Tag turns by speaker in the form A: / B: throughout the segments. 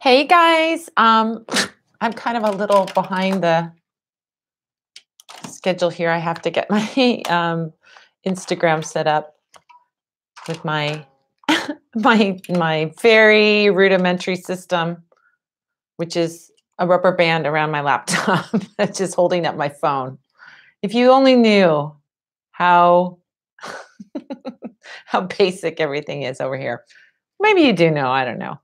A: Hey guys, I'm kind of a little behind the schedule here. I have to get my Instagram set up with my my very rudimentary system, which is a rubber band around my laptop that's just holding up my phone. If you only knew how how basic everything is over here. Maybe you do know, I don't know.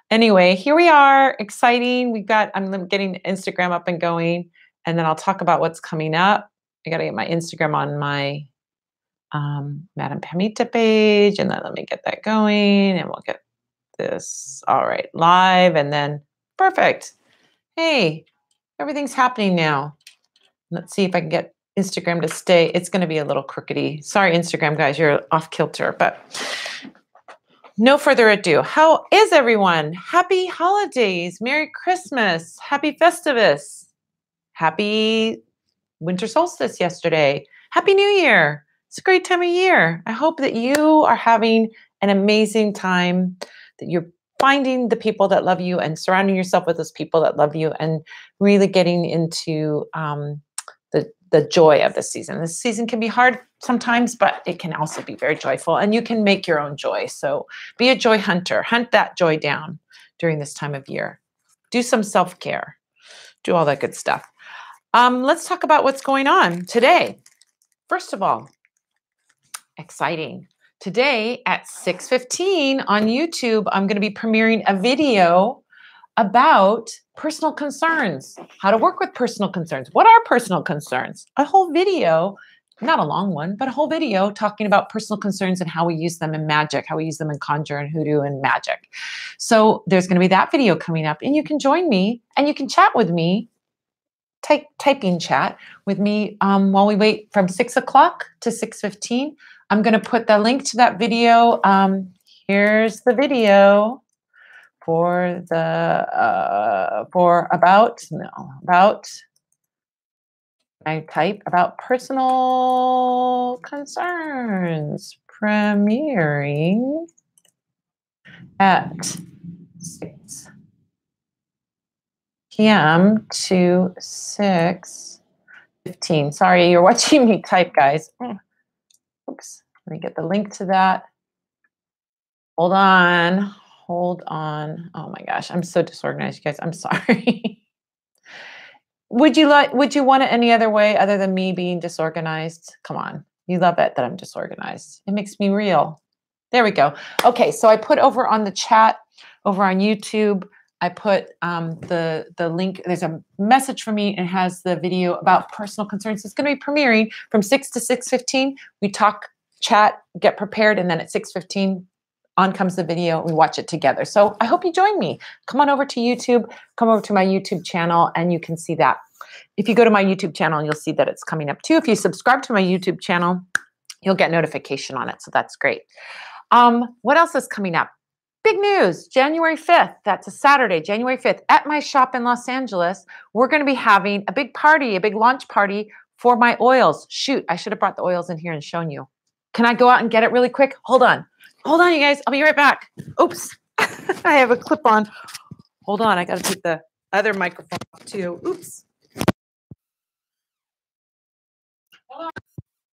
A: Anyway, here we are, exciting. I'm getting Instagram up and going, and then I'll talk about what's coming up. I got to get my Instagram on my Madam Pamita page, and then let me get that going, and we'll get this all right live, and then perfect. Hey, everything's happening now. Let's see if I can get Instagram to stay. It's going to be a little crookedy. Sorry, Instagram guys, you're off kilter, but no further ado. How is everyone? Happy holidays. Merry Christmas. Happy Festivus. Happy winter solstice yesterday. Happy New Year. It's a great time of year. I hope that you are having an amazing time, that you're finding the people that love you and surrounding yourself with those people that love you and really getting into the joy of the season. This season can be hard sometimes, but it can also be very joyful, and you can make your own joy. So be a joy hunter. Hunt that joy down during this time of year. Do some self-care. Do all that good stuff. Let's talk about what's going on today. First of all, exciting. Today at 6:15 on YouTube, I'm going to be premiering a video about personal concerns, how to work with personal concerns. What are personal concerns? A whole video, not a long one, but a whole video talking about personal concerns and how we use them in magic, how we use them in conjure and hoodoo and magic. So there's going to be that video coming up, and you can join me and you can chat with me, typing chat with me while we wait from 6 o'clock to 6:15. I'm going to put the link to that video. Here's the video I type about personal concerns premiering at 6 p.m. to 6:15. Sorry, you're watching me type, guys. Oops, let me get the link to that. Hold on. Oh my gosh, I'm so disorganized, you guys. I'm sorry. Would you want it any other way other than me being disorganized? Come on. You love it that I'm disorganized. It makes me real. There we go. Okay, so I put over on the chat over on YouTube, I put the link. There's a message for me, and it has the video about personal concerns. It's going to be premiering from 6 to 6:15. We talk, chat, get prepared, and then at 6:15 on comes the video. We watch it together. So I hope you join me. Come on over to YouTube. Come over to my YouTube channel, and you can see that. If you go to my YouTube channel, you'll see that it's coming up too. If you subscribe to my YouTube channel, you'll get notification on it. So that's great. What else is coming up? Big news, January 5th. That's a Saturday, January 5th, at my shop in Los Angeles. We're going to be having a big party, a big launch party for my oils. Shoot, I should have brought the oils in here and shown you. Can I go out and get it really quick? Hold on, you guys. I'll be right back. Oops, I have a clip on. Hold on, I got to take the other microphone off too. Oops. Hold on,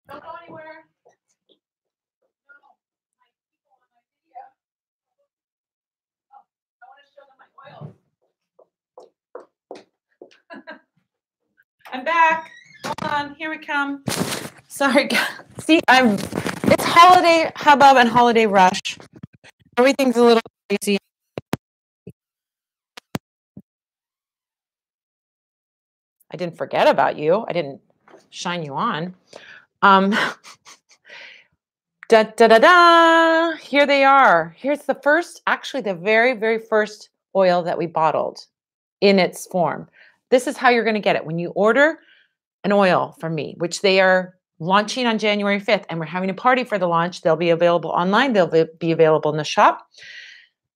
A: don't go anywhere. I'm back. Hold on, here we come. Sorry, see, it's holiday hubbub and holiday rush. Everything's a little crazy. I didn't forget about you. I didn't shine you on. Da da da da. Here they are. Here's the first, actually the very, very first oil that we bottled in its form. This is how you're going to get it. When you order an oil from me, which they are launching on January 5th, and we're having a party for the launch. They'll be available online. They'll be available in the shop.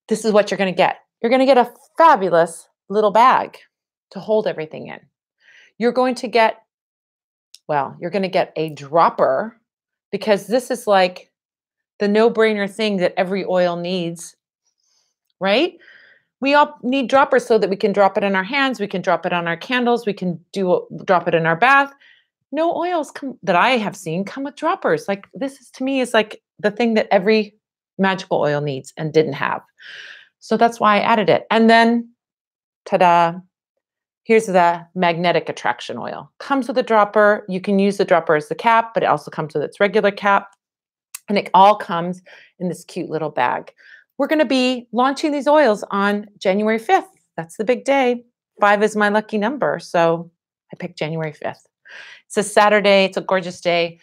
A: This is what you're going to get. You're going to get a fabulous little bag to hold everything in. You're going to get a dropper, because this is like the no-brainer thing that every oil needs, right? We all need droppers so that we can drop it in our hands, we can drop it on our candles, we can drop it in our bath. No oils that I have seen come with droppers. Like this is to me is like the thing that every magical oil needs and didn't have. So that's why I added it. And then ta-da, here's the magnetic attraction oil. Comes with a dropper. You can use the dropper as the cap, but it also comes with its regular cap. And it all comes in this cute little bag. We're going to be launching these oils on January 5th. That's the big day. 5 is my lucky number. So I picked January 5th. It's a Saturday. It's a gorgeous day.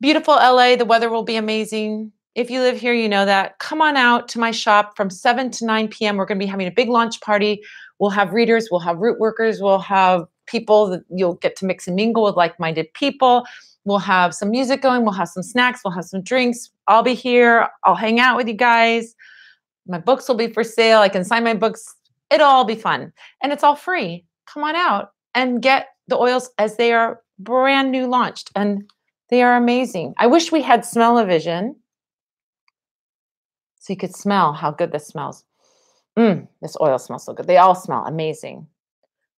A: Beautiful LA. The weather will be amazing. If you live here, you know that. Come on out to my shop from 7 to 9 p.m. We're going to be having a big launch party. We'll have readers. We'll have root workers. We'll have people that you'll get to mix and mingle with like-minded people. We'll have some music going. We'll have some snacks. We'll have some drinks. I'll be here. I'll hang out with you guys. My books will be for sale. I can sign my books. It'll all be fun. And it's all free. Come on out and get the oils as they are brand new launched. And they are amazing. I wish we had smell-o-vision so you could smell how good this smells. This oil smells so good. They all smell amazing.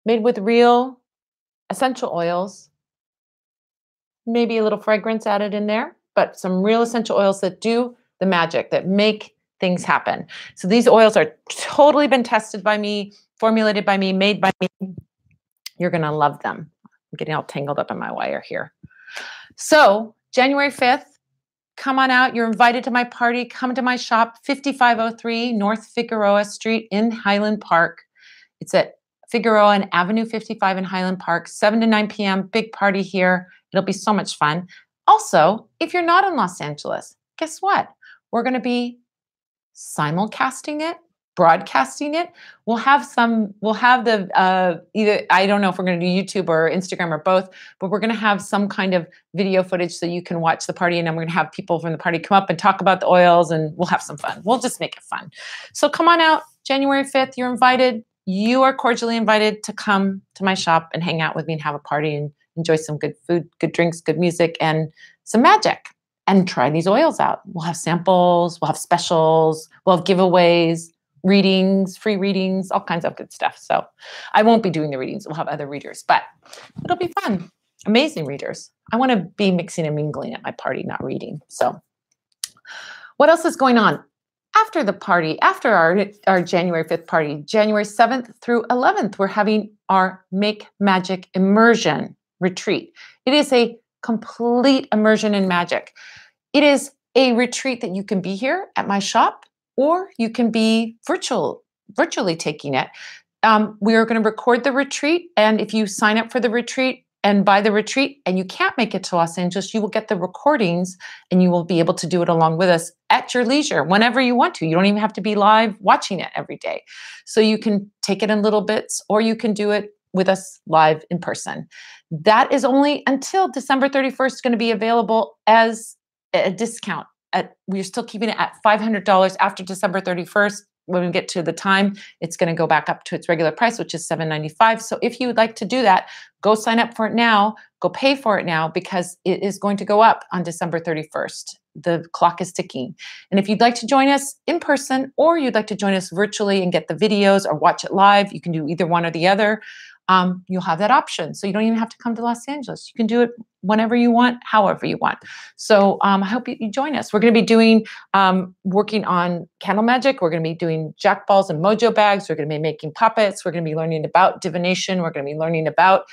A: Made with real essential oils. Maybe a little fragrance added in there, but some real essential oils that do the magic, that make things happen. So these oils are totally been tested by me, formulated by me, made by me. You're going to love them. I'm getting all tangled up in my wire here. So January 5th, come on out. You're invited to my party. Come to my shop, 5503 North Figueroa Street in Highland Park. It's at Figueroa and Avenue 55 in Highland Park, 7 to 9 p.m. Big party here. It'll be so much fun. Also, if you're not in Los Angeles, guess what? We're going to be simulcasting it, broadcasting it. We'll have the either, I don't know if we're going to do YouTube or Instagram or both, but we're going to have some kind of video footage so you can watch the party, and then we're going to have people from the party come up and talk about the oils, and we'll have some fun. We'll just make it fun. So come on out, January 5th. You're invited. You are cordially invited to come to my shop and hang out with me and have a party and enjoy some good food, good drinks, good music, and some magic. And try these oils out. We'll have samples, we'll have specials, we'll have giveaways, readings, free readings, all kinds of good stuff. So I won't be doing the readings. We'll have other readers, but it'll be fun. Amazing readers. I want to be mixing and mingling at my party, not reading. So what else is going on? After the party, after our January 5th party, January 7th through 11th, we're having our Make Magic Immersion Retreat. It is a complete immersion in magic. It is a retreat that you can be here at my shop, or you can be virtually taking it. We are going to record the retreat, and if you sign up for the retreat and buy the retreat and you can't make it to Los Angeles, you will get the recordings and you will be able to do it along with us at your leisure, whenever you want to. You don't even have to be live watching it every day. So you can take it in little bits, or you can do it with us live in person. That is only until December 31st going to be available as a discount. We're still keeping it at $500 after December 31st. When we get to the time, it's going to go back up to its regular price, which is $795. So if you would like to do that, go sign up for it now, go pay for it now, because it is going to go up on December 31st. The clock is ticking. And if you'd like to join us in person, or you'd like to join us virtually and get the videos or watch it live, you can do either one or the other. You'll have that option. So you don't even have to come to Los Angeles. You can do it whenever you want, however you want. So I hope you join us. We're going to be doing, working on candle magic. We're going to be doing jack balls and mojo bags. We're going to be making puppets. We're going to be learning about divination. We're going to be learning about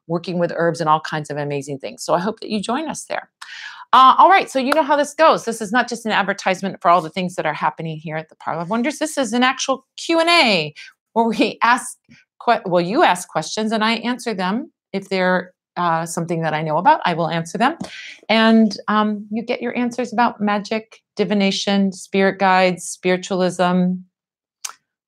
A: working with herbs and all kinds of amazing things. So I hope that you join us there. All right, so you know how this goes. This is not just an advertisement for all the things that are happening here at the Parlor of Wonders. This is an actual Q&A where we you ask questions and I answer them. If they're something that I know about, I will answer them. And you get your answers about magic, divination, spirit guides, spiritualism.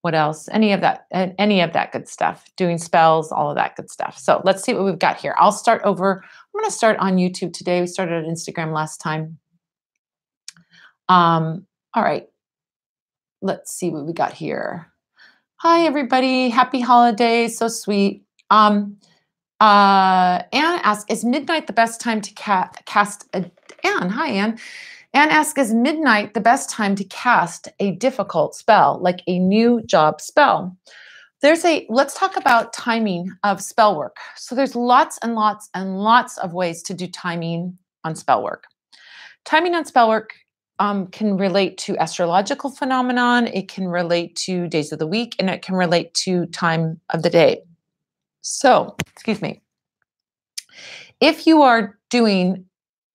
A: What else? Any of that good stuff. Doing spells, all of that good stuff. So let's see what we've got here. I'll start over. I'm going to start on YouTube today. We started on Instagram last time. All right. Let's see what we got here. Hi, everybody. Happy holidays. So sweet. Anna asks, is midnight the best time to cast a... Anne, hi, Anne. And ask, is midnight the best time to cast a difficult spell, like a new job spell? Let's talk about timing of spell work. So there's lots and lots and lots of ways to do timing on spell work. Timing on spell work can relate to astrological phenomenon, it can relate to days of the week, and it can relate to time of the day. So, excuse me. If you are doing,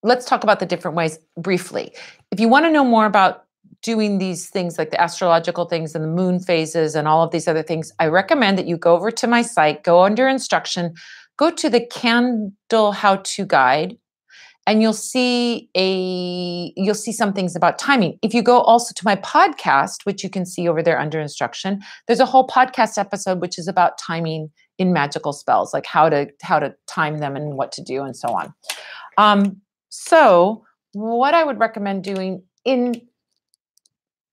A: let's talk about the different ways briefly. If you want to know more about doing these things like the astrological things and the moon phases and all of these other things, I recommend that you go over to my site, go under instruction, go to the candle how-to guide, and you'll see some things about timing. If you go also to my podcast, which you can see over there under instruction, there's a whole podcast episode which is about timing in magical spells, like how to time them and what to do and so on. So what I would recommend doing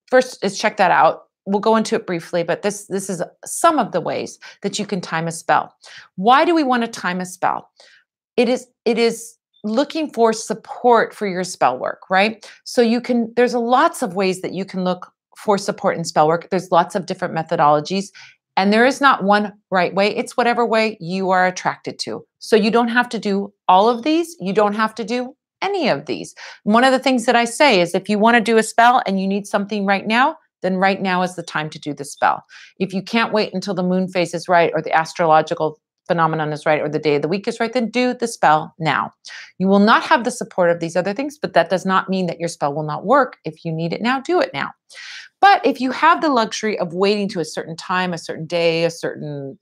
A: first is check that out. We'll go into it briefly, but this is some of the ways that you can time a spell. Why do we want to time a spell? It is looking for support for your spell work, right? So there's lots of ways that you can look for support in spell work. There's lots of different methodologies, and there is not one right way. It's whatever way you are attracted to. So you don't have to do all of these. You don't have to do any of these. One of the things that I say is if you want to do a spell and you need something right now, then right now is the time to do the spell. If you can't wait until the moon phase is right or the astrological phenomenon is right or the day of the week is right, then do the spell now. You will not have the support of these other things, but that does not mean that your spell will not work. If you need it now, do it now. But if you have the luxury of waiting to a certain time, a certain day, a certain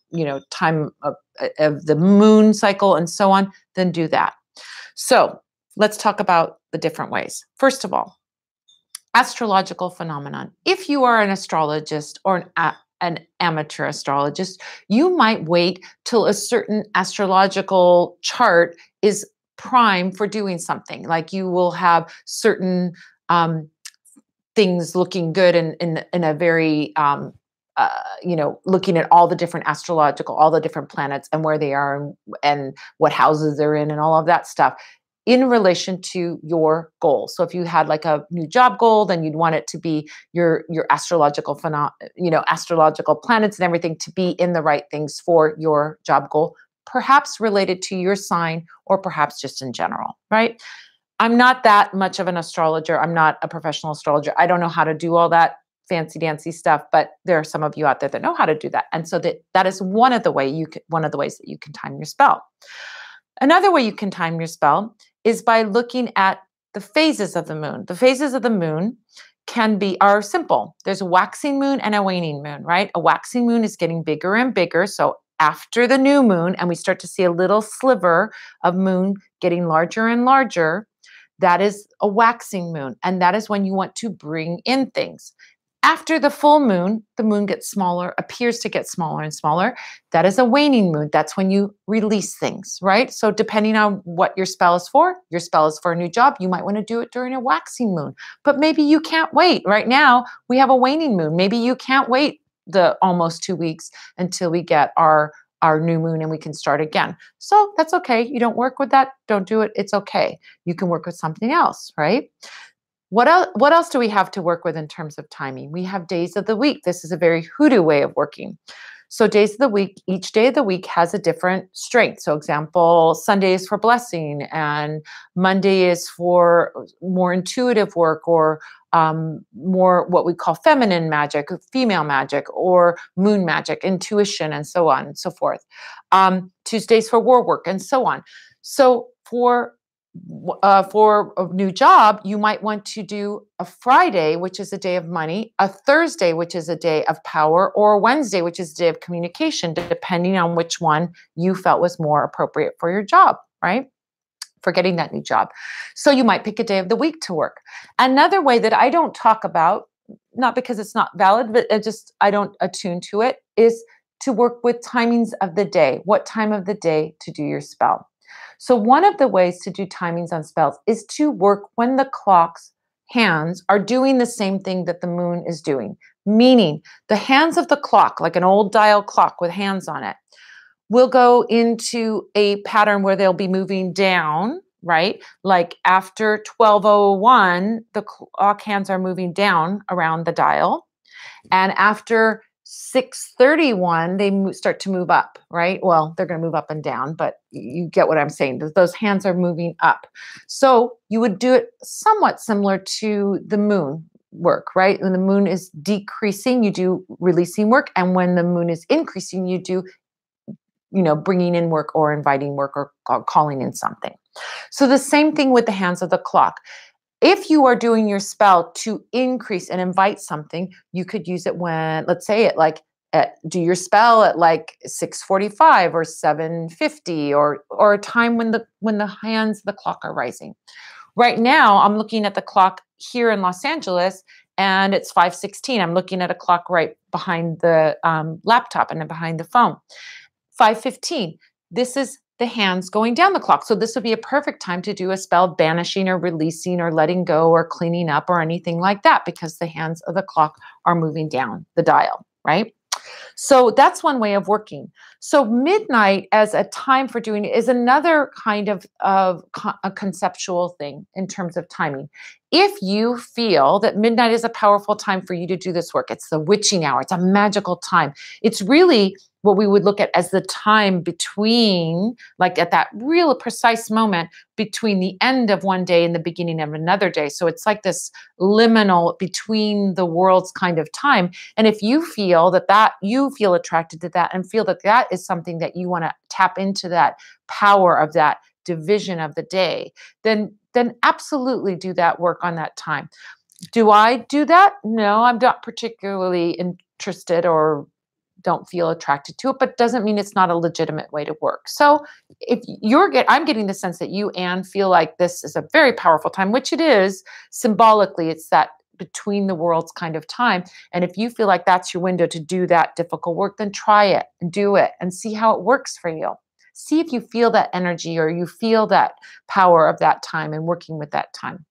A: time of the moon cycle and so on, then do that. So let's talk about the different ways. First of all, astrological phenomenon. If you are an astrologist or an amateur astrologist, you might wait till a certain astrological chart is prime for doing something. Like you will have certain things looking good in a very looking at all the different all the different planets and where they are and what houses they're in and all of that stuff in relation to your goal. So if you had like a new job goal, then you'd want it to be your astrological astrological planets and everything to be in the right things for your job goal, perhaps related to your sign or perhaps just in general, right? I'm not that much of an astrologer. I'm not a professional astrologer. I don't know how to do all that fancy dancy stuff, but there are some of you out there that know how to do that. And so that is one of the ways that you can time your spell. Another way you can time your spell is by looking at the phases of the moon. The phases of the moon are simple. There's a waxing moon and a waning moon, right? A waxing moon is getting bigger and bigger. So after the new moon, and we start to see a little sliver of moon getting larger and larger, that is a waxing moon. And that is when you want to bring in things. After the full moon, the moon appears to get smaller and smaller. That is a waning moon. That's when you release things, right? So depending on what your spell is for a new job, you might want to do it during a waxing moon. But maybe you can't wait. Right now, we have a waning moon. Maybe you can't wait the almost 2 weeks until we get our new moon and we can start again. So that's okay. You don't work with that. Don't do it. It's okay. You can work with something else, right? What else do we have to work with in terms of timing? We have days of the week. This is a very hoodoo way of working. So days of the week, each day of the week has a different strength. So example, Sunday is for blessing and Monday is for more intuitive work or more what we call feminine magic, female magic, or moon magic, intuition, and so on and so forth. Tuesdays for war work and so on. So for a new job, you might want to do a Friday, which is a day of money, a Thursday, which is a day of power, or a Wednesday, which is a day of communication, depending on which one you felt was more appropriate for your job, right? For getting that new job. So you might pick a day of the week to work. Another way that I don't talk about, not because it's not valid, but I don't attune to it, is to work with timings of the day. What time of the day to do your spell? So one of the ways to do timings on spells is to work when the clock's hands are doing the same thing that the moon is doing. Meaning the hands of the clock, like an old dial clock with hands on it, will go into a pattern where they'll be moving down, right? Like after 12:01, the clock hands are moving down around the dial. And after 6:31, they start to move up, right? Well, they're going to move up and down, but you get what I'm saying. Those hands are moving up. So you would do it somewhat similar to the moon work, right? When the moon is decreasing, you do releasing work. And when the moon is increasing, you do, bringing in work or inviting work or calling in something. So the same thing with the hands of the clock. If you are doing your spell to increase and invite something, you could use it when, let's say it like, do your spell at like 6:45 or 7:50 or a time when the hands of the clock are rising. Right now, I'm looking at the clock here in Los Angeles, and it's 5:16. I'm looking at a clock right behind the laptop and behind the phone. 5:15. This is the hands going down the clock. So this would be a perfect time to do a spell banishing or releasing or letting go or cleaning up or anything like that, because the hands of the clock are moving down the dial, right? So that's one way of working. So midnight as a time for doing it is another kind of a conceptual thing in terms of timing. If you feel that midnight is a powerful time for you to do this work, it's the witching hour, it's a magical time. It's really what we would look at as the time between, like at that real precise moment between the end of one day and the beginning of another day. So it's like this liminal between the worlds kind of time. And if you feel that you feel attracted to that and feel that that is something that you want to tap into, that power of that division of the day, then absolutely do that work on that time. Do I do that? No, I'm not particularly interested or don't feel attracted to it, but doesn't mean it's not a legitimate way to work. So if I'm getting the sense that you, Anne, feel like this is a very powerful time, which it is symbolically, it's that between the worlds kind of time. And if you feel like that's your window to do that difficult work, then try it and do it and see how it works for you. See if you feel that energy or you feel that power of that time and working with that time.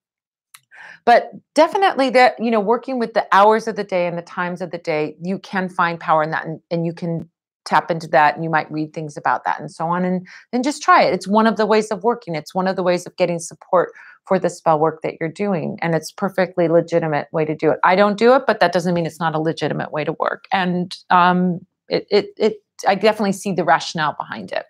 A: But definitely that, working with the hours of the day and the times of the day, you can find power in that and you can tap into that and you might read things about that and so on and just try it. It's one of the ways of working. It's one of the ways of getting support for the spell work that you're doing. And it's perfectly legitimate way to do it. I don't do it, but that doesn't mean it's not a legitimate way to work. And I definitely see the rationale behind it.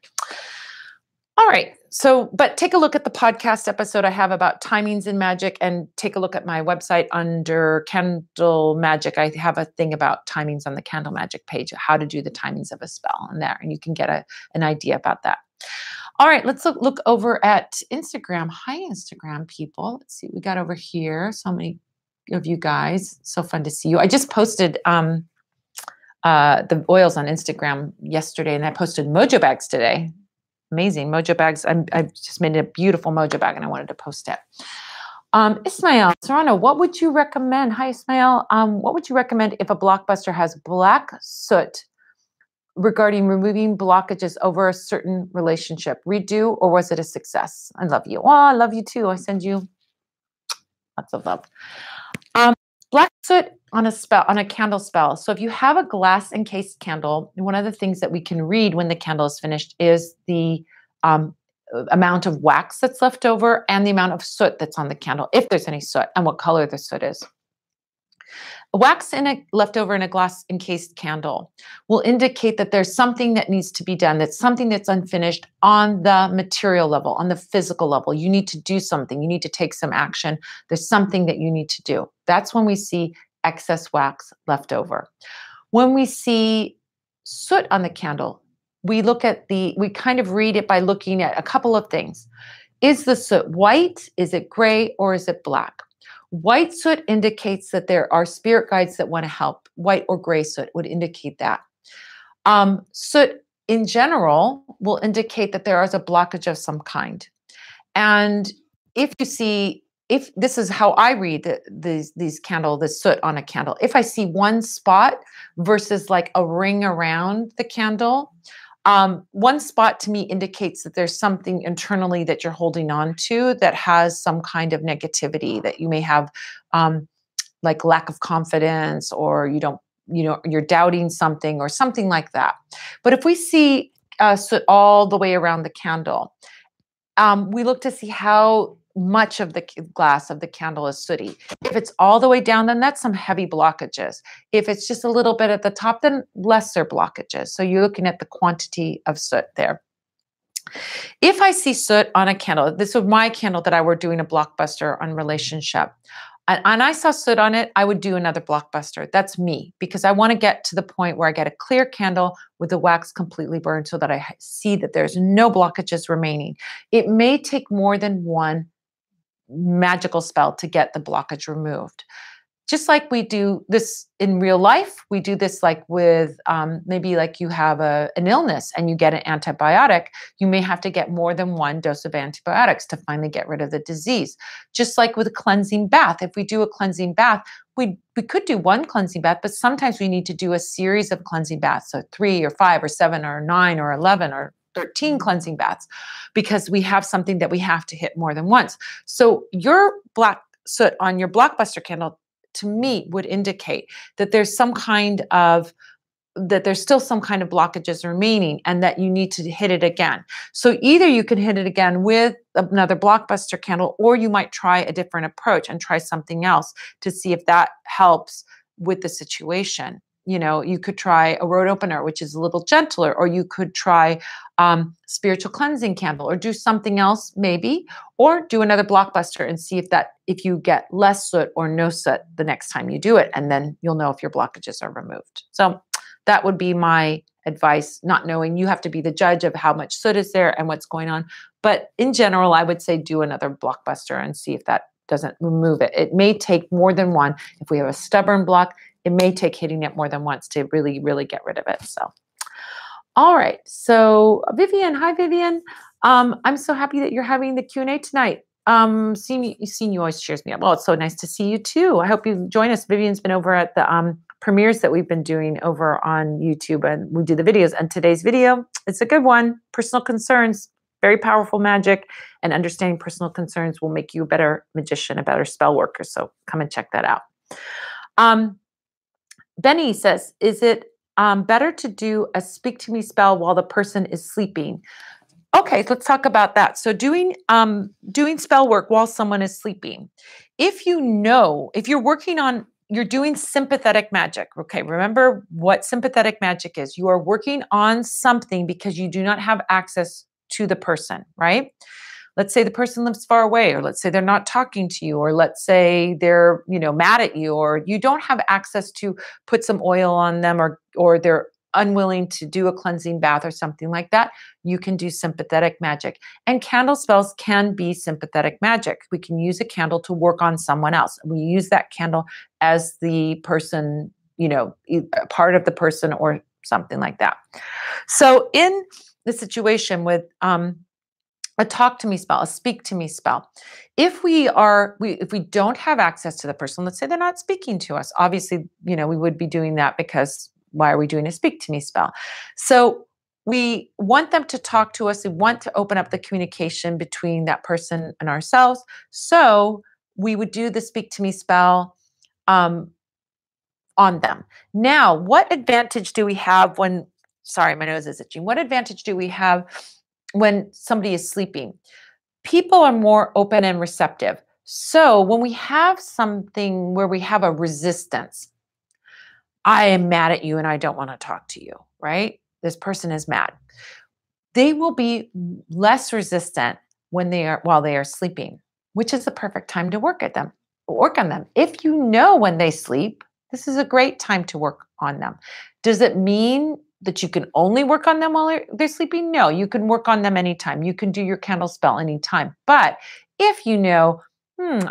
A: All right. So, but take a look at the podcast episode I have about timings in magic, and take a look at my website under Candle Magic. I have a thing about timings on the Candle Magic page, how to do the timings of a spell in there, and you can get an idea about that. All right, let's look over at Instagram. Hi, Instagram people. Let's see what we got over here. So many of you guys. So fun to see you. I just posted the oils on Instagram yesterday, and I posted mojo bags today. Amazing mojo bags. I just made a beautiful mojo bag and I wanted to post it. Ismail Serrano, what would you recommend? Hi, Ismail. What would you recommend if a blockbuster has black soot regarding removing blockages over a certain relationship? Redo, or was it a success? I love you. Oh, I love you too. I send you lots of love. Black soot on a candle spell. So if you have a glass encased candle, one of the things that we can read when the candle is finished is the amount of wax that's left over and the amount of soot that's on the candle, if there's any soot, and what color the soot is. Wax left over in a glass encased candle will indicate that there's something that needs to be done, that's something that's unfinished on the material level, on the physical level. You need to do something. You need to take some action. There's something that you need to do. That's when we see excess wax left over. When we see soot on the candle, we kind of read it by looking at a couple of things. Is the soot white? Is it gray? Or is it black? White soot indicates that there are spirit guides that want to help. White or gray soot would indicate that. Soot in general will indicate that there is a blockage of some kind. And if this is how I read the soot on a candle. If I see one spot versus like a ring around the candle, one spot to me indicates that there's something internally that you're holding on to that has some kind of negativity, that you may have like lack of confidence, or you're doubting something or something like that. But if we see soot all the way around the candle, we look to see how much of the glass of the candle is sooty. If it's all the way down, then that's some heavy blockages. If it's just a little bit at the top, then lesser blockages. So you're looking at the quantity of soot there. If I see soot on a candle, this was my candle that I were doing a blockbuster on relationship, and I saw soot on it, I would do another blockbuster. That's me, because I want to get to the point where I get a clear candle with the wax completely burned so that I see that there's no blockages remaining. It may take more than one magical spell to get the blockage removed. Just like we do this in real life, we do this like with maybe like you have an illness and you get an antibiotic, you may have to get more than one dose of antibiotics to finally get rid of the disease. Just like with a cleansing bath, if we do a cleansing bath, we could do one cleansing bath, but sometimes we need to do a series of cleansing baths, so 3 or 5 or 7 or 9 or 11 or 13 cleansing baths, because we have something that we have to hit more than once. So your black soot on your blockbuster candle, to me, would indicate that there's some kind of that there's still some kind of blockages remaining and that you need to hit it again. So either you can hit it again with another blockbuster candle, or you might try a different approach and try something else to see if that helps with the situation. You know, you could try a road opener, which is a little gentler, or you could try spiritual cleansing candle, or do something else maybe, or do another blockbuster and see if you get less soot or no soot the next time you do it, and then you'll know if your blockages are removed. So that would be my advice, not knowing. You have to be the judge of how much soot is there and what's going on. But in general, I would say do another blockbuster and see if that doesn't remove it. It may take more than one. If we have a stubborn block, it may take hitting it more than once to really, really get rid of it. So, all right. So Vivian, hi Vivian. I'm so happy that you're having the Q&A tonight. Seeing you always cheers me up. Well, it's so nice to see you too. I hope you join us. Vivian's been over at the premieres that we've been doing over on YouTube, and we do the videos. And today's video, it's a good one. Personal concerns, very powerful magic, and understanding personal concerns will make you a better magician, a better spell worker. So come and check that out. Benny says, is it better to do a speak to me spell while the person is sleeping? Okay, let's talk about that. So doing spell work while someone is sleeping. If you're doing sympathetic magic. Okay, remember what sympathetic magic is. You are working on something because you do not have access to the person, right? Let's say the person lives far away, or let's say they're not talking to you, or let's say they're, mad at you, or you don't have access to put some oil on them, or they're unwilling to do a cleansing bath or something like that. You can do sympathetic magic. And candle spells can be sympathetic magic. We can use a candle to work on someone else. We use that candle as the person, part of the person or something like that. So in the situation with a talk to me spell, a speak to me spell. If we don't have access to the person, let's say they're not speaking to us, obviously, we would be doing that because why are we doing a speak to me spell? So we want them to talk to us. We want to open up the communication between that person and ourselves. So we would do the speak to me spell on them. Now, what advantage do we have sorry, my nose is itching. What advantage do we have when somebody is sleeping? People are more open and receptive. So when we have something where we have a resistance, I am mad at you and I don't want to talk to you, right? This person is mad. They will be less resistant while they are sleeping, which is the perfect time to work on them. If you know when they sleep, this is a great time to work on them. Does it mean that you can only work on them while they're sleeping? No, you can work on them anytime. You can do your candle spell anytime. But if you know,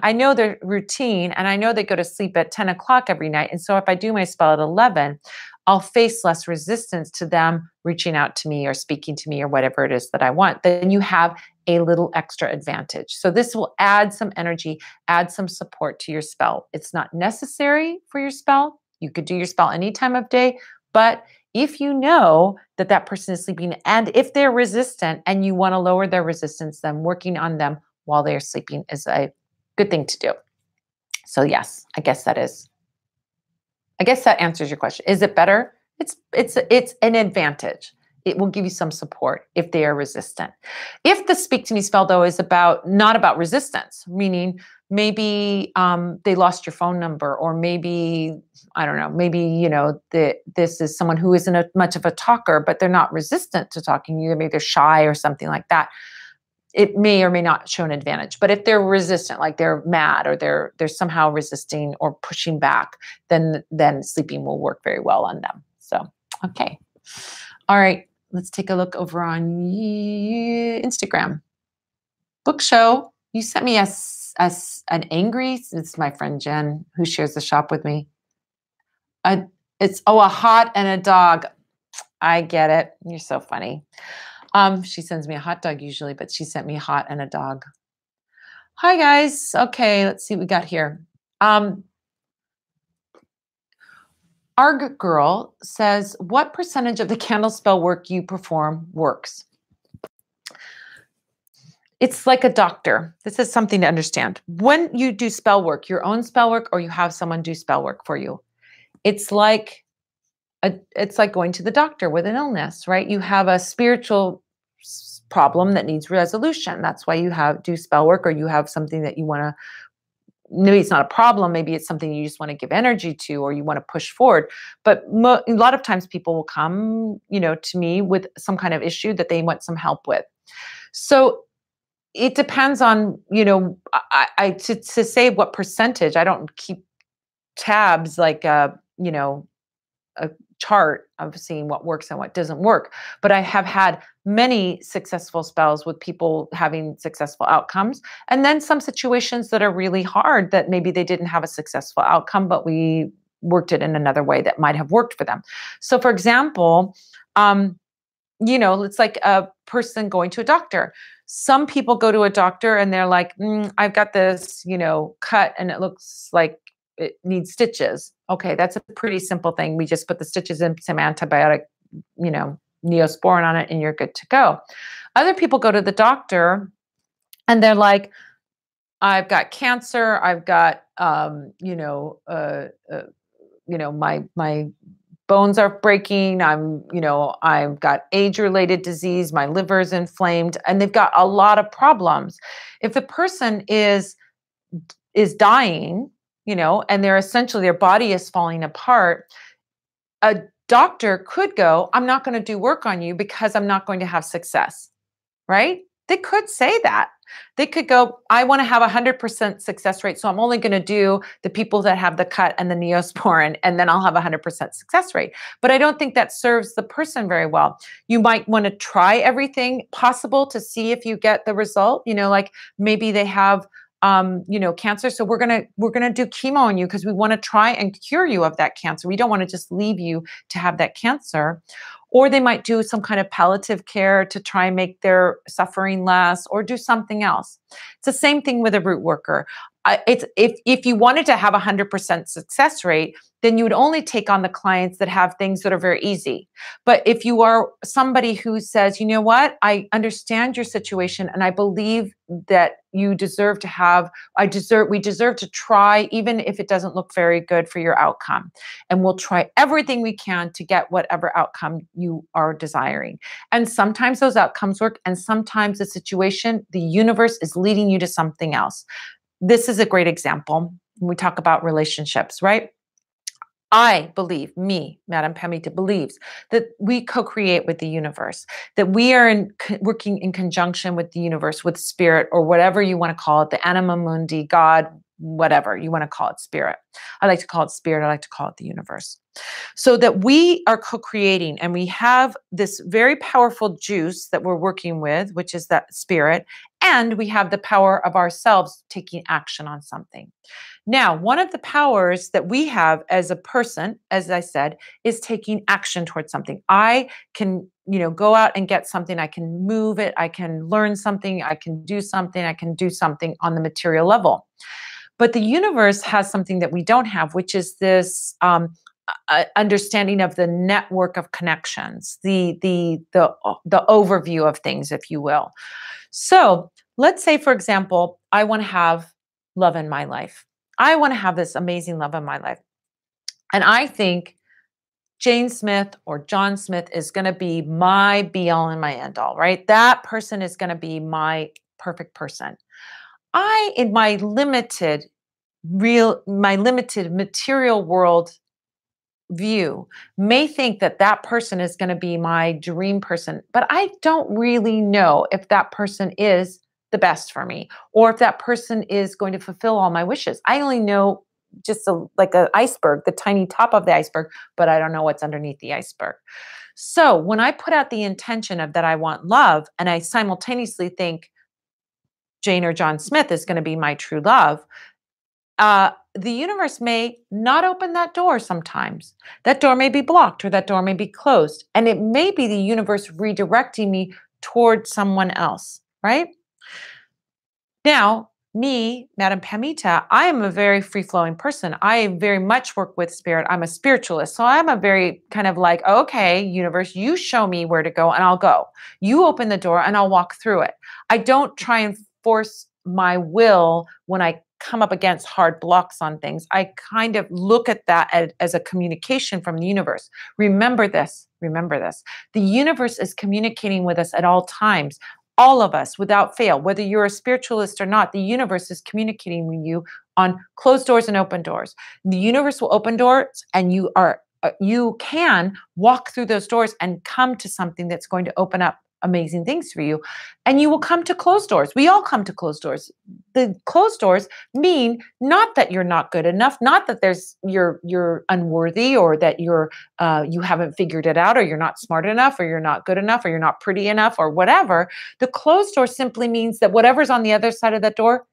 A: I know their routine and I know they go to sleep at 10 o'clock every night. And so if I do my spell at 11, I'll face less resistance to them reaching out to me or speaking to me or whatever it is that I want. Then you have a little extra advantage. So this will add some energy, add some support to your spell. It's not necessary for your spell. You could do your spell any time of day, but if you know that that person is sleeping and if they're resistant and you want to lower their resistance, then working on them while they're sleeping is a good thing to do. So yes, I guess that answers your question. Is it better? It's an advantage. it will give you some support if they are resistant. If the speak to me spell though is not about resistance, meaning maybe they lost your phone number, or maybe I don't know, maybe this is someone who isn't much of a talker, but they're not resistant to talking to you. Maybe they're shy or something like that. It may or may not show an advantage. But if they're resistant, like they're mad or they're somehow resisting or pushing back, then sleeping will work very well on them. So, okay. All right. Let's take a look over on Instagram. Book show. You sent me an angry, it's my friend Jen who shares the shop with me. It's a hot and a dog. I get it. You're so funny. She sends me a hot dog usually, but she sent me a hot and a dog. Hi guys. Okay, let's see what we got here. Arg Girl says, what percentage of the candle spell work you perform works? It's like a doctor. This is something to understand. When you do spell work, your own spell work, or you have someone do spell work for you, it's like going to the doctor with an illness, right? You have a spiritual problem that needs resolution. That's why you do spell work, or you have something that you want to, maybe it's not a problem, maybe it's something you just want to give energy to, or you want to push forward. But a lot of times people will come, to me with some kind of issue that they want some help with. So it depends on, to say what percentage, I don't keep tabs like a chart of seeing what works and what doesn't work. But I have had many successful spells with people having successful outcomes. And then some situations that are really hard that maybe they didn't have a successful outcome, but we worked it in another way that might have worked for them. So for example, it's like a person going to a doctor. Some people go to a doctor and they're like, I've got this, cut and it looks like it needs stitches. Okay, that's a pretty simple thing. We just put the stitches in, some antibiotic, Neosporin on it, and you're good to go. Other people go to the doctor and they're like, I've got cancer. I've got, my bones are breaking. I've got age-related disease. My liver's inflamed, and they've got a lot of problems. If the person is dying, and their body is falling apart, a doctor could go, I'm not going to do work on you because I'm not going to have success, right? They could say that. They could go, I want to have 100% success rate, so I'm only going to do the people that have the cut and the Neosporin, and then I'll have 100% success rate. But I don't think that serves the person very well. You might want to try everything possible to see if you get the result. Like maybe they have cancer. So we're going to do chemo on you because we want to try and cure you of that cancer. We don't want to just leave you to have that cancer. Or they might do some kind of palliative care to try and make their suffering less, or do something else. It's the same thing with a root worker. If you wanted to have 100% success rate, then you would only take on the clients that have things that are very easy. But if you are somebody who says, you know what, I understand your situation and I believe that you deserve to have, we deserve to try, even if it doesn't look very good for your outcome. And we'll try everything we can to get whatever outcome you are desiring. And sometimes those outcomes work, and sometimes the situation, the universe is leading you to something else. This is a great example when we talk about relationships, right? I believe, Madam Pamita, believes that we co-create with the universe, that we are working in conjunction with the universe, with spirit, or whatever you want to call it, the anima mundi, God, whatever you want to call it, spirit. I like to call it spirit. I like to call it the universe. So that we are co-creating, and we have this very powerful juice that we're working with, which is that spirit, and we have the power of ourselves taking action on something. Now, one of the powers that we have as a person, as I said, is taking action towards something. I can, go out and get something. I can move it. I can learn something. I can do something. I can do something on the material level. But the universe has something that we don't have, which is this understanding of the network of connections, the overview of things, if you will. So let's say, for example, I want to have love in my life. I want to have this amazing love in my life. And I think Jane Smith or John Smith is going to be my be all and my end all, right? That person is going to be my perfect person. I, in my limited material world view, may think that that person is going to be my dream person, but I don't really know if that person is the best for me or if that person is going to fulfill all my wishes. I only know just like an iceberg, the tiny top of the iceberg, but I don't know what's underneath the iceberg. So when I put out the intention of that I want love, and I simultaneously think Jane or John Smith is going to be my true love, the universe may not open that door sometimes. That door may be blocked or that door may be closed. And it may be the universe redirecting me toward someone else, right? Now, me, Madam Pamita, I am a very free flowing person. I very much work with spirit. I'm a spiritualist. So I'm a very kind of like, okay, universe, you show me where to go and I'll go. You open the door and I'll walk through it. I don't try and force my will when I come up against hard blocks on things. I kind of look at that as a communication from the universe. Remember this. Remember this. The universe is communicating with us at all times. All of us, without fail, whether you're a spiritualist or not, the universe is communicating with you on closed doors and open doors. The universe will open doors, and you can walk through those doors and come to something that's going to open up amazing things for you. And you will come to closed doors. We all come to closed doors. The closed doors mean not that you're not good enough, not that you're unworthy, or that you haven't figured it out, or you're not smart enough, or you're not good enough, or you're not pretty enough, or whatever. The closed door simply means that whatever's on the other side of that door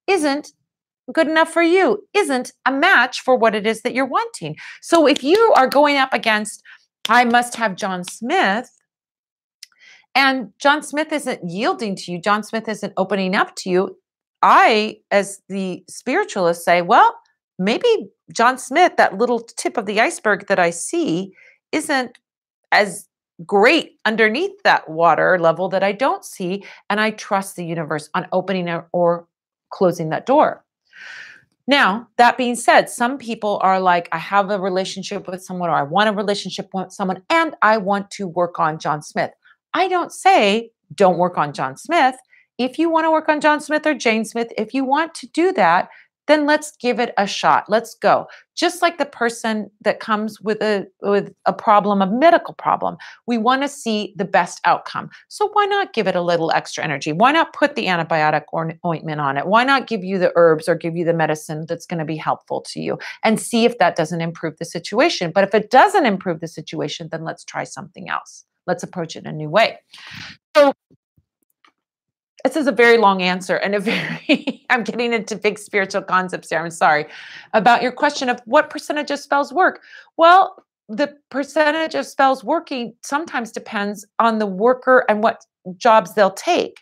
A: isn't good enough for you, isn't a match for what it is that you're wanting. So if you are going up against, I must have John Smith, and John Smith isn't yielding to you, John Smith isn't opening up to you, I, as the spiritualist, say, well, maybe John Smith, that little tip of the iceberg that I see, isn't as great underneath that water level that I don't see. And I trust the universe on opening or closing that door. Now, that being said, some people are like, I have a relationship with someone, or I want a relationship with someone, and I want to work on John Smith. I don't say don't work on John Smith. If you want to work on John Smith or Jane Smith, if you want to do that, then let's give it a shot. Let's go. Just like the person that comes with a problem, a medical problem, we want to see the best outcome. So why not give it a little extra energy? Why not put the antibiotic or ointment on it? Why not give you the herbs or give you the medicine that's going to be helpful to you, and see if that doesn't improve the situation? But if it doesn't improve the situation, then let's try something else. Let's approach it a new way. So this is a very long answer and I'm getting into big spiritual concepts here. I'm sorry. About your question of what percentage of spells work. Well, the percentage of spells working sometimes depends on the worker and what jobs they'll take.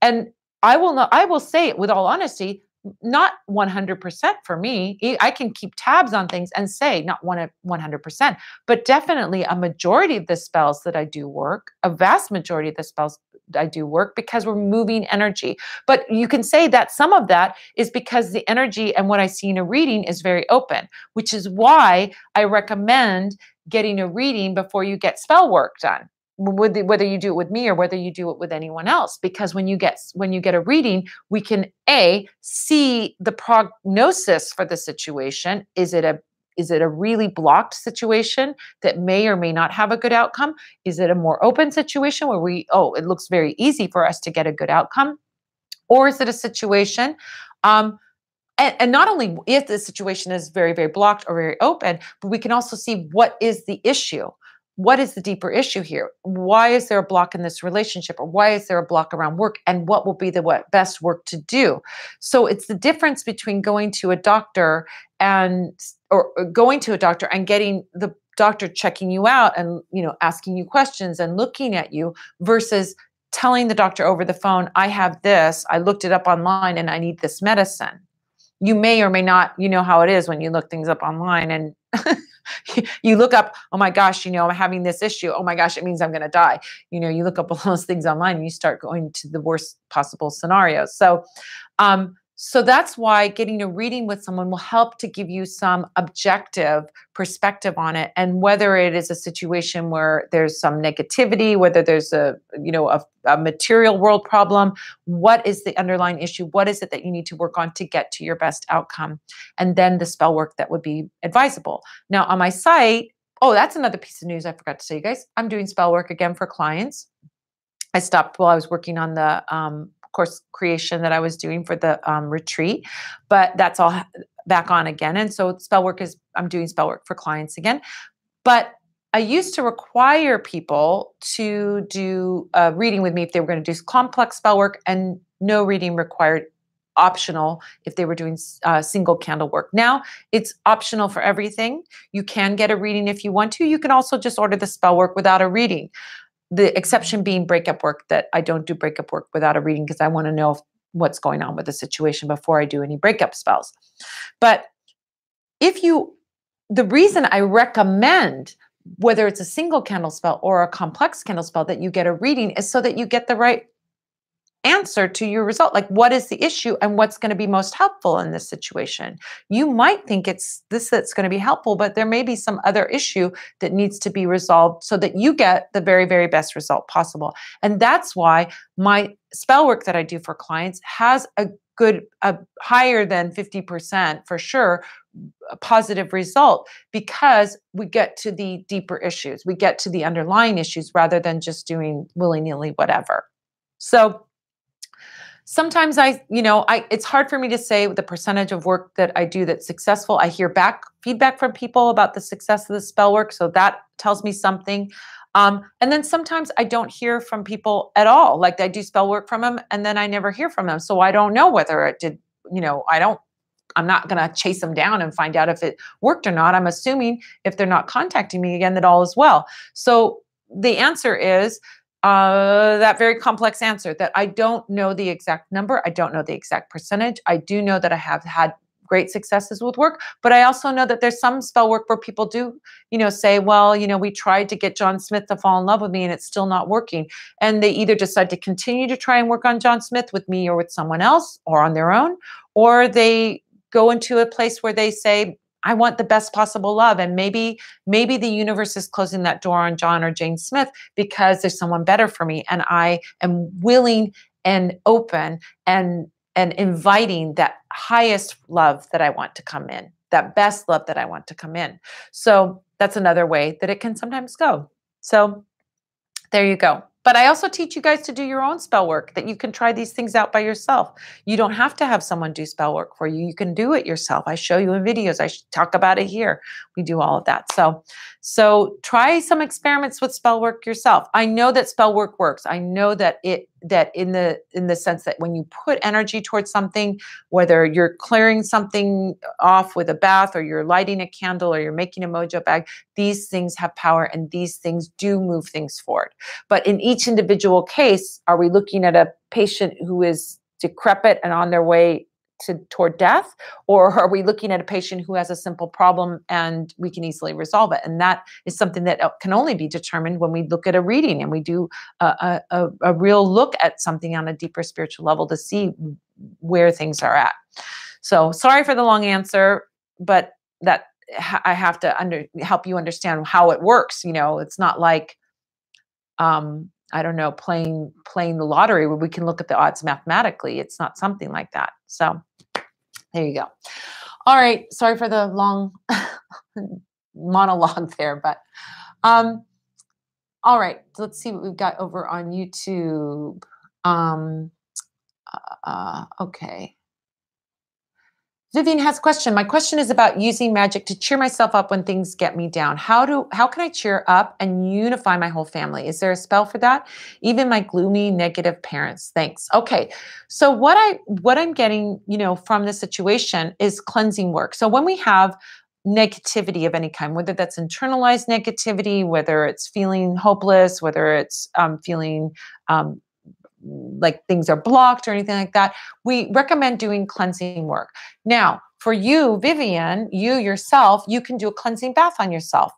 A: And I will say it with all honesty, not 100% for me. I can keep tabs on things and say not 100%, but definitely a majority of the spells that I do work, a vast majority of the spells I do work, because we're moving energy. But you can say that some of that is because the energy and what I see in a reading is very open, which is why I recommend getting a reading before you get spell work done. Whether you do it with me or whether you do it with anyone else, because when you get a reading, we can see the prognosis for the situation. Is it a really blocked situation that may or may not have a good outcome? Is it a more open situation where it looks very easy for us to get a good outcome? Or is it a situation, and not only if the situation is very, very blocked or very open, but we can also see what is the issue. What is the deeper issue here? Why is there a block in this relationship? Or why is there a block around work? And what will be the best work to do? So it's the difference between going to a doctor and getting the doctor checking you out and, asking you questions and looking at you, versus telling the doctor over the phone, I have this, I looked it up online and I need this medicine. You may or may not, you know how it is when you look things up online and you look up, oh my gosh, I'm having this issue. Oh my gosh, it means I'm going to die. You look up all those things online and you start going to the worst possible scenarios. So So that's why getting a reading with someone will help to give you some objective perspective on it, and whether it is a situation where there's some negativity, whether there's a material world problem, what is the underlying issue? What is it that you need to work on to get to your best outcome? And then the spell work that would be advisable. Now on my site, oh, that's another piece of news I forgot to say, you guys. I'm doing spell work again for clients. I stopped while I was working on the course creation that I was doing for the retreat, but that's all back on again. And so I'm doing spell work for clients again. But I used to require people to do a reading with me if they were going to do complex spell work, and no reading required, optional if they were doing single candle work. Now it's optional for everything. You can get a reading if you want to. You can also just order the spell work without a reading. The exception being breakup work, that I don't do breakup work without a reading because I want to know what's going on with the situation before I do any breakup spells. But the reason I recommend, whether it's a single candle spell or a complex candle spell, that you get a reading is so that you get the right answer to your result. Like, what is the issue and what's going to be most helpful in this situation? You might think it's this that's going to be helpful, but there may be some other issue that needs to be resolved so that you get the very, very best result possible. And that's why my spell work that I do for clients has a higher than 50% for sure, a positive result, because we get to the deeper issues. We get to the underlying issues rather than just doing willy-nilly whatever. So sometimes it's hard for me to say the percentage of work that I do that's successful. I hear feedback from people about the success of the spell work, so that tells me something. And then sometimes I don't hear from people at all. Like, I do spell work from them and then I never hear from them. So I don't know whether it did, I'm not going to chase them down and find out if it worked or not. I'm assuming if they're not contacting me again, that all is well. So the answer is, that very complex answer, that I don't know the exact number. I don't know the exact percentage. I do know that I have had great successes with work, but I also know that there's some spell work where people do, say, well, we tried to get John Smith to fall in love with me and it's still not working. And they either decide to continue to try and work on John Smith with me or with someone else or on their own, or they go into a place where they say, I want the best possible love. And maybe the universe is closing that door on John or Jane Smith because there's someone better for me. And I am willing and open and inviting that highest love that I want to come in, that best love that I want to come in. So that's another way that it can sometimes go. So there you go. But I also teach you guys to do your own spell work, that you can try these things out by yourself. You don't have to have someone do spell work for you. You can do it yourself. I show you in videos. I talk about it here. We do all of that. So try some experiments with spell work yourself. I know that spell work works. I know that in the sense that when you put energy towards something, whether you're clearing something off with a bath or you're lighting a candle or you're making a mojo bag, these things have power and these things do move things forward. But in each individual case, are we looking at a patient who is decrepit and on their way toward death? Or are we looking at a patient who has a simple problem and we can easily resolve it? And that is something that can only be determined when we look at a reading and we do a real look at something on a deeper spiritual level to see where things are at. So sorry for the long answer, but that I have to help you understand how it works. It's not like, I don't know, playing the lottery where we can look at the odds mathematically. It's not something like that. So there you go. All right. Sorry for the long monologue there, but all right. So let's see what we've got over on YouTube. Okay. Vivian has a question. My question is about using magic to cheer myself up when things get me down. How can I cheer up and unify my whole family? Is there a spell for that? Even my gloomy, negative parents. Thanks. Okay. So what I'm getting, from the situation is cleansing work. So when we have negativity of any kind, whether that's internalized negativity, whether it's feeling hopeless, whether it's feeling like things are blocked or anything like that, we recommend doing cleansing work. Now, for you, Vivian, you yourself, you can do a cleansing bath on yourself.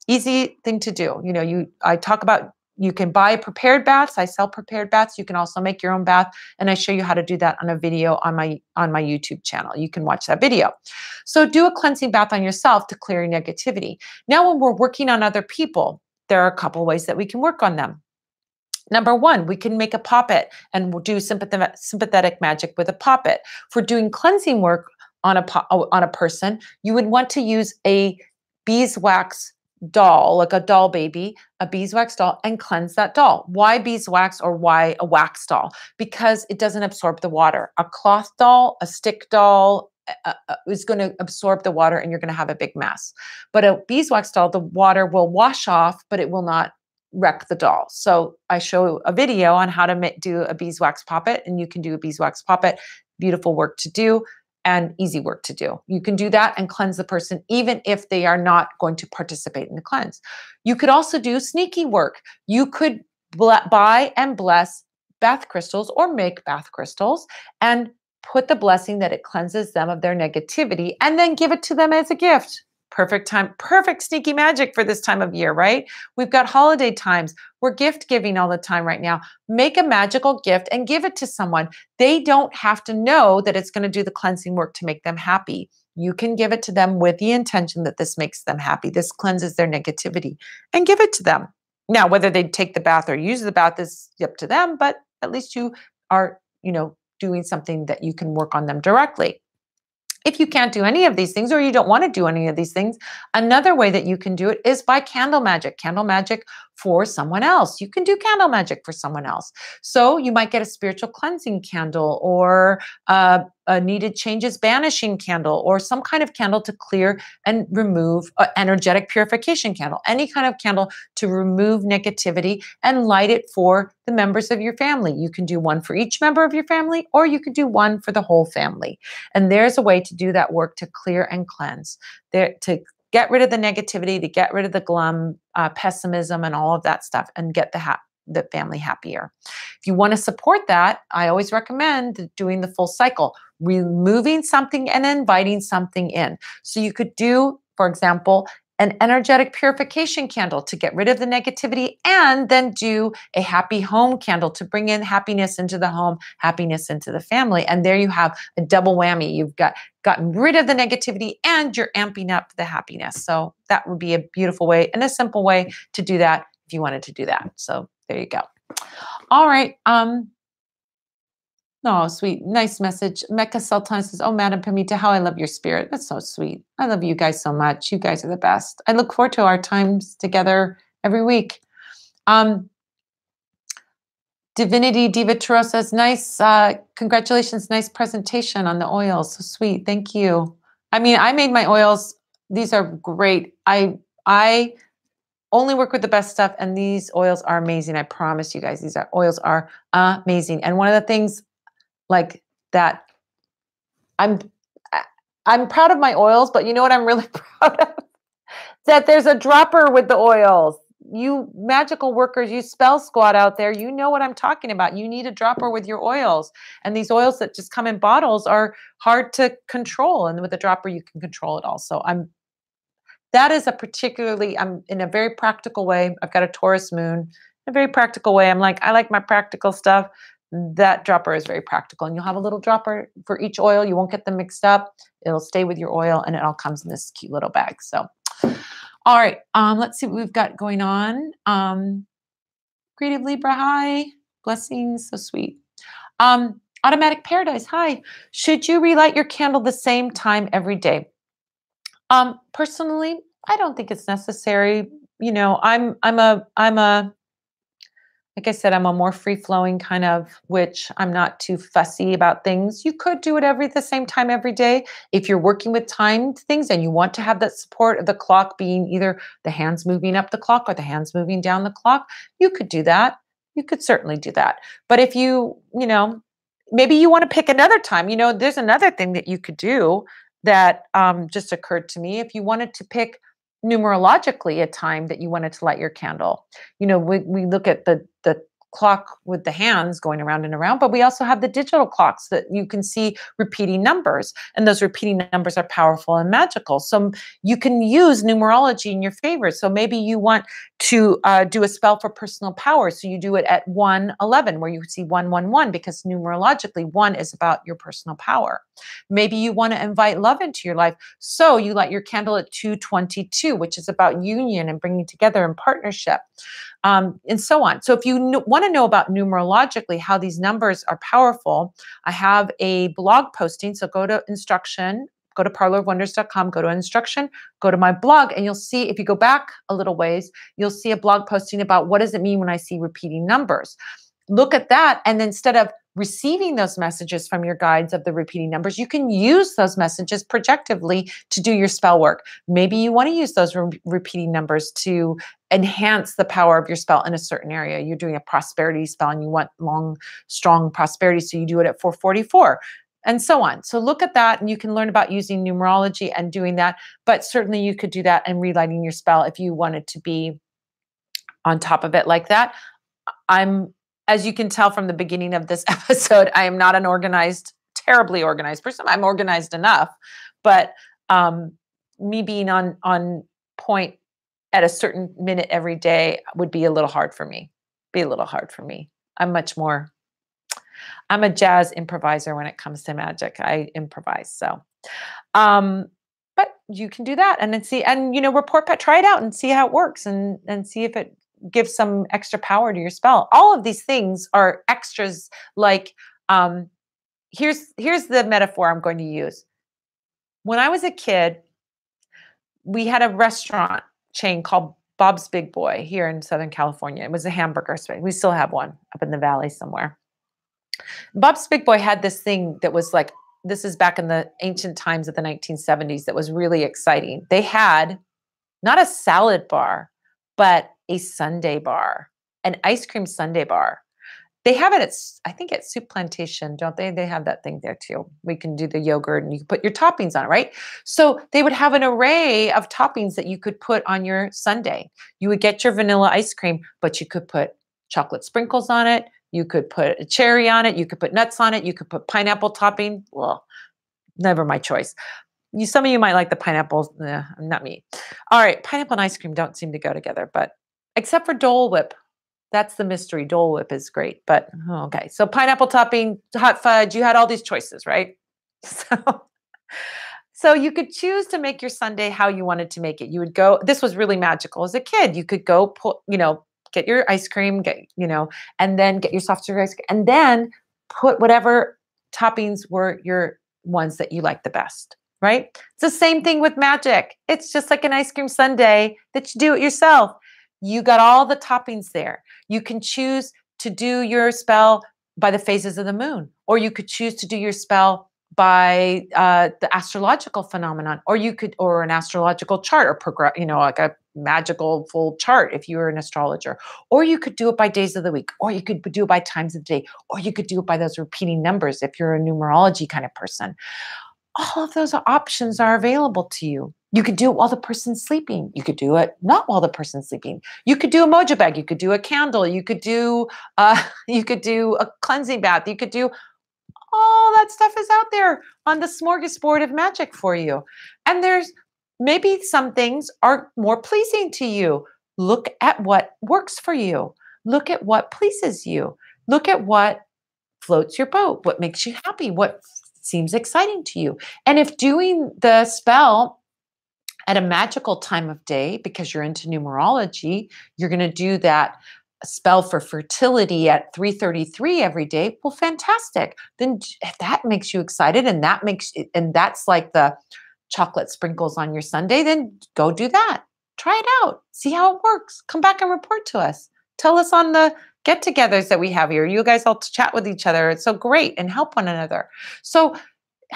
A: Easy thing to do. I talk about You can buy prepared baths. I sell prepared baths. You can also make your own bath, and I show you how to do that on a video on my YouTube channel. You can watch that video. So do a cleansing bath on yourself to clear your negativity. Now, when we're working on other people, there are a couple ways that we can work on them. Number one, we can make a poppet and we'll do sympathetic magic with a poppet. For doing cleansing work on a person, you would want to use a beeswax doll, like a doll baby, a beeswax doll, and cleanse that doll. Why beeswax or why a wax doll? Because it doesn't absorb the water. A cloth doll, a stick doll, is going to absorb the water and you're going to have a big mess. But a beeswax doll, the water will wash off, but it will not wreck the doll. So I show a video on how to do a beeswax poppet, and you can do a beeswax poppet. Beautiful work to do and easy work to do. You can do that and cleanse the person even if they are not going to participate in the cleanse. You could also do sneaky work. You could buy and bless bath crystals or make bath crystals and put the blessing that it cleanses them of their negativity and then give it to them as a gift. Perfect time, perfect sneaky magic for this time of year, right? We've got holiday times. We're gift giving all the time right now. Make a magical gift and give it to someone. They don't have to know that it's going to do the cleansing work to make them happy. You can give it to them with the intention that this makes them happy. This cleanses their negativity, and give it to them. Now, whether they take the bath or use the bath is up to them, but at least you are, doing something that you can work on them directly. If you can't do any of these things, or you don't want to do any of these things, another way that you can do it is by candle magic for someone else. You can do candle magic for someone else. So you might get a spiritual cleansing candle, or a needed changes banishing candle, or some kind of candle to clear and remove, energetic purification candle, any kind of candle to remove negativity and light it for the members of your family. You can do one for each member of your family, or you could do one for the whole family. And there's a way to do that work to clear and cleanse, to get rid of the negativity, to get rid of the glum, pessimism, and all of that stuff, and get the family happier. If you want to support that, I always recommend doing the full cycle, removing something and inviting something in. So you could do, for example, an energetic purification candle to get rid of the negativity, and then do a happy home candle to bring in happiness into the home, happiness into the family. And there you have a double whammy. You've gotten rid of the negativity and you're amping up the happiness. So that would be a beautiful way and a simple way to do that if you wanted to do that. So there you go. All right. Oh, sweet. Nice message. Mecca Sultan says, "Oh, Madam Pamita, how I love your spirit." That's so sweet. I love you guys so much. You guys are the best. I look forward to our times together every week. Divinity Diva Turo says, "Nice. Congratulations. Nice presentation on the oils. So sweet. Thank you." I mean, I made my oils. These are great. I only work with the best stuff, and these oils are amazing. I promise you guys, oils are amazing. And one of the things like that, I'm proud of my oils, but you know what I'm really proud of? That there's a dropper with the oils. You magical workers, you spell squad out there, you know what I'm talking about. You need a dropper with your oils. And these oils that just come in bottles are hard to control. And with a dropper, you can control it all. So I'm in a very practical way. I've got a Taurus moon, in a very practical way. I like my practical stuff. That dropper is very practical, and you'll have a little dropper for each oil. You won't get them mixed up. It'll stay with your oil, and it all comes in this cute little bag. So, all right, let's see what we've got going on. Creative Libra, hi. Blessings, so sweet. Automatic Paradise, hi. Should you relight your candle the same time every day? Personally, I don't think it's necessary. Like I said, I'm a more free-flowing kind of witch. I'm not too fussy about things. You could do it the same time every day. If you're working with timed things and you want to have that support of the clock being either the hands moving up the clock or the hands moving down the clock, you could do that. You could certainly do that. But if maybe you want to pick another time, there's another thing that you could do that just occurred to me. If you wanted to pick numerologically a time that you wanted to light your candle, we look at the clock with the hands going around and around, but we also have the digital clocks that you can see repeating numbers, and those repeating numbers are powerful and magical. So you can use numerology in your favor. So maybe you want to do a spell for personal power. So you do it at 111, where you see 111, because numerologically, 1 is about your personal power. Maybe you want to invite love into your life. So you light your candle at 222, which is about union and bringing together and partnership, and so on. So if you want to know about numerologically how these numbers are powerful, I have a blog posting. So go to instruction, go to parlorofwonders.com, go to instruction, go to my blog, and you'll see, if you go back a little ways, you'll see a blog posting about what does it mean when I see repeating numbers. Look at that. And then instead of receiving those messages from your guides of the repeating numbers, you can use those messages projectively to do your spell work. Maybe you want to use those repeating numbers to enhance the power of your spell in a certain area. You're doing a prosperity spell and you want long, strong prosperity, so you do it at 444. And so on. So look at that, and you can learn about using numerology and doing that. But certainly you could do that and relighting your spell if you wanted to be on top of it like that. As you can tell from the beginning of this episode, I am not an organized, terribly organized person. I'm organized enough, but me being on point at a certain minute every day would be a little hard for me. I'm a jazz improviser when it comes to magic. I improvise. So, but you can do that and then see, and, report back, try it out and see how it works, and see if it gives some extra power to your spell. All of these things are extras. Like, here's the metaphor I'm going to use. When I was a kid, we had a restaurant chain called Bob's Big Boy here in Southern California. It was a hamburger space. We still have one up in the valley somewhere. Bob's Big Boy had this thing that was like, this is back in the ancient times of the 1970s, that was really exciting. They had not a salad bar, but a sundae bar, an ice cream sundae bar. They have it I think at Soup Plantation, don't they? They have that thing there too. We can do the yogurt and you can put your toppings on it, right? So they would have an array of toppings that you could put on your sundae. You would get your vanilla ice cream, but you could put chocolate sprinkles on it. You could put a cherry on it. You could put nuts on it. You could put pineapple topping. Well, never my choice. Some of you might like the pineapples. Not me. All right. Pineapple and ice cream don't seem to go together, but except for Dole Whip. That's the mystery. Dole Whip is great, but okay. So pineapple topping, hot fudge, you had all these choices, right? So you could choose to make your sundae how you wanted to make it. You would go, this was really magical as a kid. You could go put, get your ice cream, and then get your soft serve ice cream, and then put whatever toppings were your ones that you like the best, right? It's the same thing with magic. It's just like an ice cream sundae that you do it yourself. You got all the toppings there. You can choose to do your spell by the phases of the moon, or you could choose to do your spell by the astrological phenomenon, or an astrological chart, or like a magical full chart if you were an astrologer, or you could do it by days of the week, or you could do it by times of the day, or you could do it by those repeating numbers if you're a numerology kind of person. All of those options are available to you. You could do it while the person's sleeping. You could do it not while the person's sleeping. You could do a mojo bag. You could do a candle. You could do a cleansing bath. You could do all that stuff is out there on the smorgasbord of magic for you. And there's maybe some things are more pleasing to you. Look at what works for you. Look at what pleases you. Look at what floats your boat, what makes you happy, what seems exciting to you. And if doing the spell at a magical time of day, because you're into numerology, you're going to do that spell for fertility at 3:33 every day. Well, fantastic. Then if that makes you excited, and that's like the chocolate sprinkles on your sundae, then go do that. Try it out. See how it works. Come back and report to us. Tell us on the get-togethers that we have here. You guys all chat with each other. It's so great, and help one another. So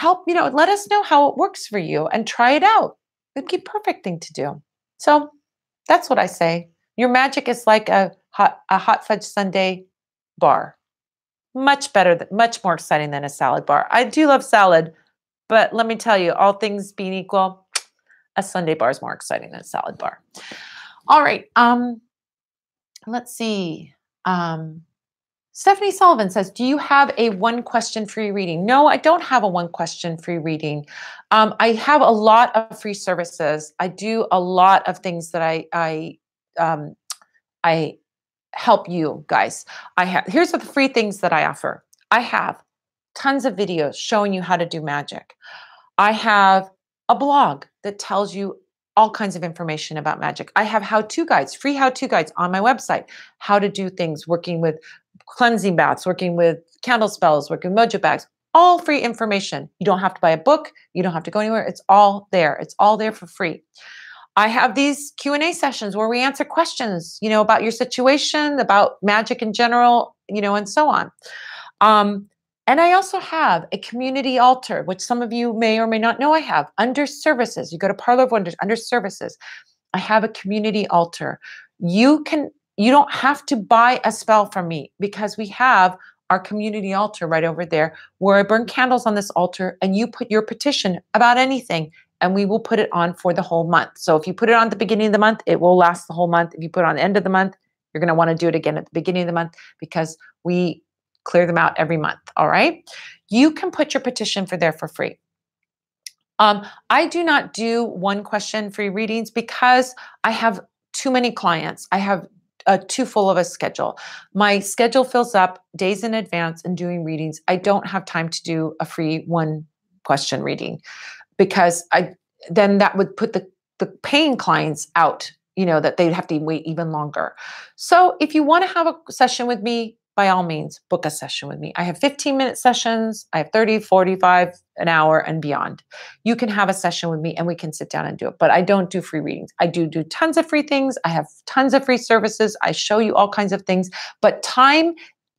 A: let us know how it works for you and try it out. It'd be a perfect thing to do. So that's what I say. Your magic is like a hot fudge sundae bar. Much better, much more exciting than a salad bar. I do love salad, but let me tell you, all things being equal, a sundae bar is more exciting than a salad bar. All right. Let's see. Stephanie Sullivan says, do you have a one question free reading? No, I don't have a one question free reading. I have a lot of free services. I do a lot of things that I I help you guys. Here's the free things that I offer. I have tons of videos showing you how to do magic. I have a blog that tells you all kinds of information about magic. I have how-to guides, free how-to guides on my website, how to do things, working with cleansing baths, working with candle spells, working with mojo bags, all free information. You don't have to buy a book. You don't have to go anywhere. It's all there. It's all there for free. I have these Q&A sessions where we answer questions, about your situation, about magic in general, and so on. And I also have a community altar, which some of you may or may not know I have under services. You go to Parlor of Wonders under services. I have a community altar. You don't have to buy a spell from me because we have our community altar right over there where I burn candles on this altar and you put your petition about anything and we will put it on for the whole month. So if you put it on at the beginning of the month, it will last the whole month. If you put it on the end of the month, you're going to want to do it again at the beginning of the month because we clear them out every month. All right. You can put your petition for there for free. I do not do one question free readings because I have too many clients. I have too full of a schedule. My schedule fills up days in advance and doing readings. I don't have time to do a free one question reading because then that would put the paying clients out, that they'd have to wait even longer. So if you want to have a session with me, by all means, book a session with me. I have 15-minute sessions. I have 30, 45, an hour and beyond. You can have a session with me and we can sit down and do it. But I don't do free readings. I do tons of free things. I have tons of free services. I show you all kinds of things. But time